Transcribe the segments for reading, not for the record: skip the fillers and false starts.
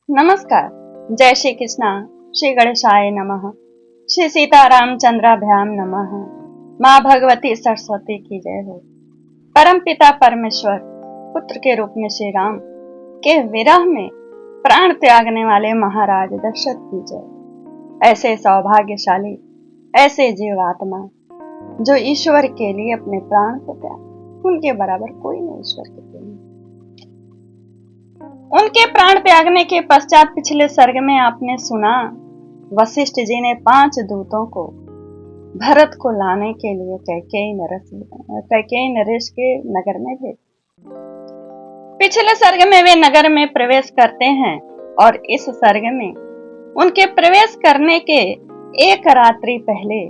नमस्कार। जय श्री कृष्णा। श्री गणेशाय नमः। श्री सीतारामचंद्राभ्याम नमः। माँ भगवती सरस्वती की जय हो। परम पिता परमेश्वर पुत्र के रूप में श्री राम के विरह में प्राण त्यागने वाले महाराज दशरथ की जय। ऐसे सौभाग्यशाली, ऐसे जीवात्मा जो ईश्वर के लिए अपने प्राण को त्याग, उनके बराबर कोई नहीं ईश्वर के लिए। उनके प्राण त्यागने के पश्चात पिछले सर्ग में आपने सुना, वशिष्ठ जी ने 5 दूतों को भरत को लाने के लिए कैकेयी नरेश के नगर में भेजा। पिछले सर्ग में वे नगर में प्रवेश करते हैं और इस सर्ग में उनके प्रवेश करने के एक रात्रि पहले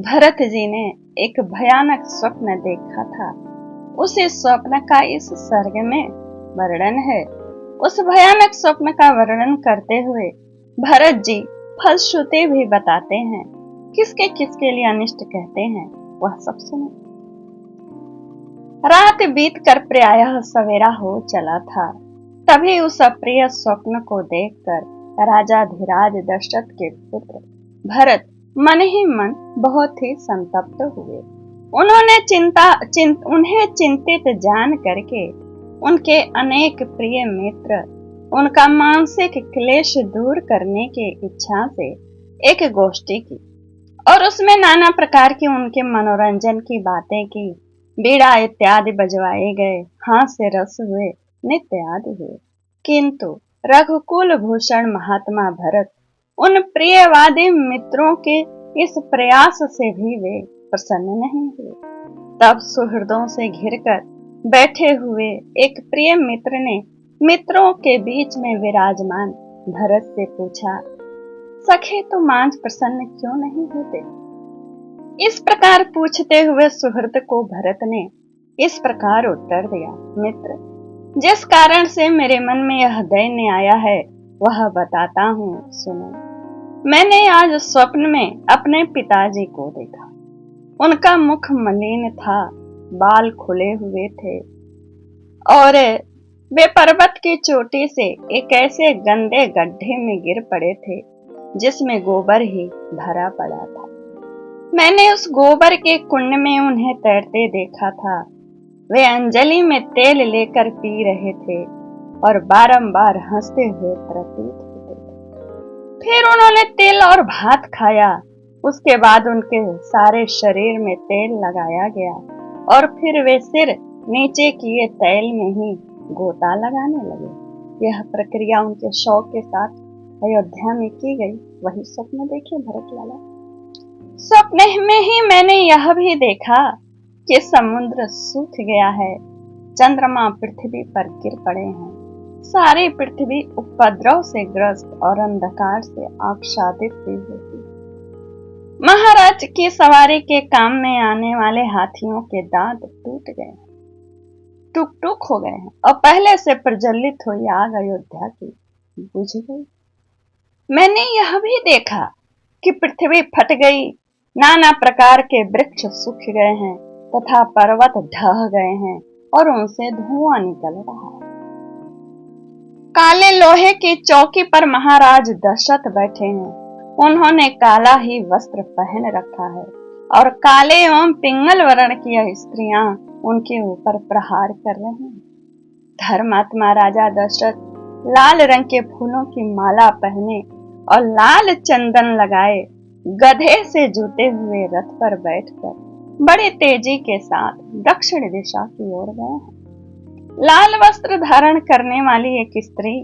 भरत जी ने एक भयानक स्वप्न देखा था। उसी स्वप्न का इस सर्ग में वर्णन है। उस भयानक स्वप्न का वर्णन करते हुए भरत जी फलश्रुति भी बताते हैं, किसके किसके लिए अनिष्ट कहते हैं वह सब सुनो। रात बीत कर प्रायः सवेरा हो चला था, तभी उस अप्रिय स्वप्न को देखकर राजाधिराज दशरथ के पुत्र भरत मन ही मन बहुत ही संतप्त हुए। उन्हें चिंतित जान करके उनके अनेक प्रिय मित्र उनका मानसिक क्लेश दूर करने की इच्छा से एक गोष्ठी की और उसमें नाना प्रकार की उनके मनोरंजन की बातें की। बीड़ा इत्यादि बजवाए गए, हास्य रस हुए, नृत्य आदि हुए, किंतु रघुकुल भूषण महात्मा भरत उन प्रियवादी मित्रों के इस प्रयास से भी वे प्रसन्न नहीं हुए। तब सुहृदों से घिरकर बैठे हुए एक प्रिय मित्र ने मित्रों के बीच में विराजमान भरत से पूछा, सखे तुम आज प्रसन्न क्यों नहीं होते? इस प्रकार पूछते हुए सुहृद को भरत ने इस प्रकार उत्तर दिया, मित्र, जिस कारण से मेरे मन में यह दैन्य आया है वह बताता हूँ, सुनो। मैंने आज स्वप्न में अपने पिताजी को देखा। उनका मुख मलिन था, बाल खुले हुए थे और वे पर्वत की चोटी से एक ऐसे गंदे गड्ढे में गिर पड़े थे जिसमें गोबर ही भरा पड़ा था। मैंने उस गोबर के कुंड में उन्हें तैरते देखा था। वे अंजलि में तेल लेकर पी रहे थे और बारंबार हंसते हुए प्रतीत होते थे। फिर उन्होंने तिल और भात खाया। उसके बाद उनके सारे शरीर में तेल लगाया गया और फिर वे सिर नीचे किए तैल में ही गोता लगाने लगे। यह प्रक्रिया उनके शौक के साथ अयोध्या में की गई। वही स्वप्न देखे भरत लाला। स्वप्न में ही मैंने यह भी देखा कि समुद्र सूख गया है, चंद्रमा पृथ्वी पर गिर पड़े हैं, सारी पृथ्वी उपद्रव से ग्रस्त और अंधकार से आच्छादित हुई होती। महाराज की सवारी के काम में आने वाले हाथियों के दांत टूट गए, टुक टुक हो गए हैं और पहले से प्रज्वलित हुई आग अयोध्या की बुझ गई। मैंने यह भी देखा कि पृथ्वी फट गई, नाना प्रकार के वृक्ष सूख गए हैं तथा पर्वत ढह गए हैं और उनसे धुआं निकल रहा है। काले लोहे की चौकी पर महाराज दशरथ बैठे हैं। उन्होंने काला ही वस्त्र पहन रखा है और काले एवं पिंगल वर्ण की स्त्रियां उनके ऊपर प्रहार कर रही हैं। धर्मात्मा राजा दशरथ लाल रंग के फूलों की माला पहने और लाल चंदन लगाए गधे से जुते हुए रथ पर बैठकर बड़ी तेजी के साथ दक्षिण दिशा की ओर गए हैं। लाल वस्त्र धारण करने वाली एक स्त्री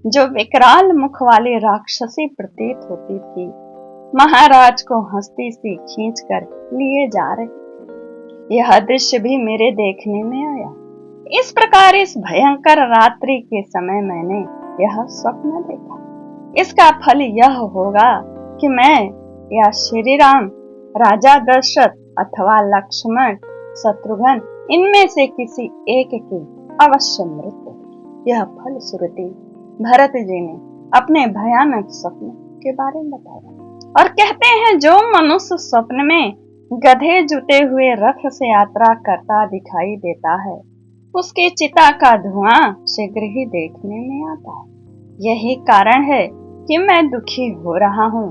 जो विकराल मुख वाली राक्षसी प्रतीत होती थी, महाराज को हंसती सी खींचकर लिए जा रही। यह दृश्य भी मेरे देखने में आया। इस प्रकार इस भयंकर रात्रि के समय मैंने यह स्वप्न देखा। इसका फल यह होगा कि मैं या श्री राम, राजा दशरथ अथवा लक्ष्मण, शत्रुघ्न, इनमें से किसी एक की अवश्य मृत्यु। यह फल श्रुति भरत जी ने अपने भयानक स्वप्न के बारे में बताया और कहते हैं, जो मनुष्य स्वप्न में गधे जुते हुए रथ से यात्रा करता दिखाई देता है, उसकी चिता का धुआं शीघ्र ही देखने में आता है। यही कारण है कि मैं दुखी हो रहा हूँ।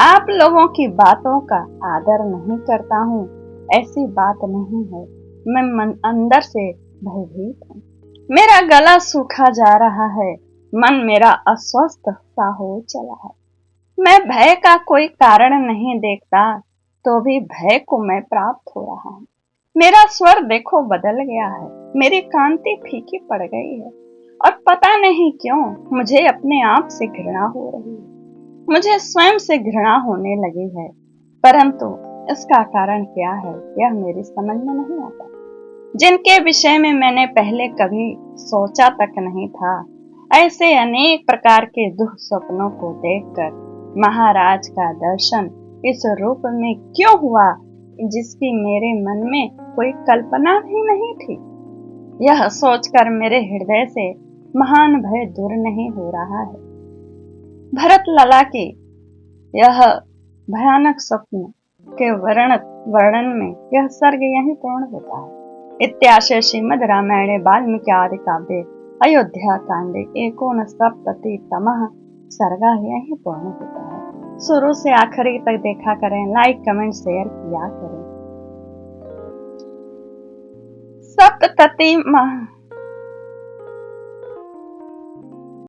आप लोगों की बातों का आदर नहीं करता हूँ, ऐसी बात नहीं है। मैं मन अंदर से भयभीत हूँ। मेरा गला सूखा जा रहा है, मन मेरा अस्वस्थ सा हो चला है। मैं भय का कोई कारण नहीं देखता, तो भी भय को मैं प्राप्त हो रहा हूँ। मेरा स्वर देखो बदल गया है, मेरी कांति फीकी पड़ गई है, और पता नहीं क्यों मुझे अपने आप से घृणा हो रही है। मुझे स्वयं से घृणा होने लगी है, परंतु इसका कारण क्या है यह मेरी समझ में नहीं आता। जिनके विषय में मैंने पहले कभी सोचा तक नहीं था, ऐसे अनेक प्रकार के दुख स्वप्नों को देखकर महाराज का दर्शन इस रूप में क्यों हुआ, जिसकी मेरे मन में कोई कल्पना भी नहीं थी। यह सोचकर मेरे हृदय से महान भय दूर नहीं हो रहा है। भरत लला की यह भयानक स्वप्न के वर्णन में यह सर्ग यही पूर्ण होता है। इत्याशय श्रीमद् रामायणे वाल्मीकि आदि काव्ये अयोध्या कांडे 69तमः सर्गा यही पूर्ण होता है। शुरू से आखिरी तक देखा करें, लाइक कमेंट शेयर किया करें। सप्तति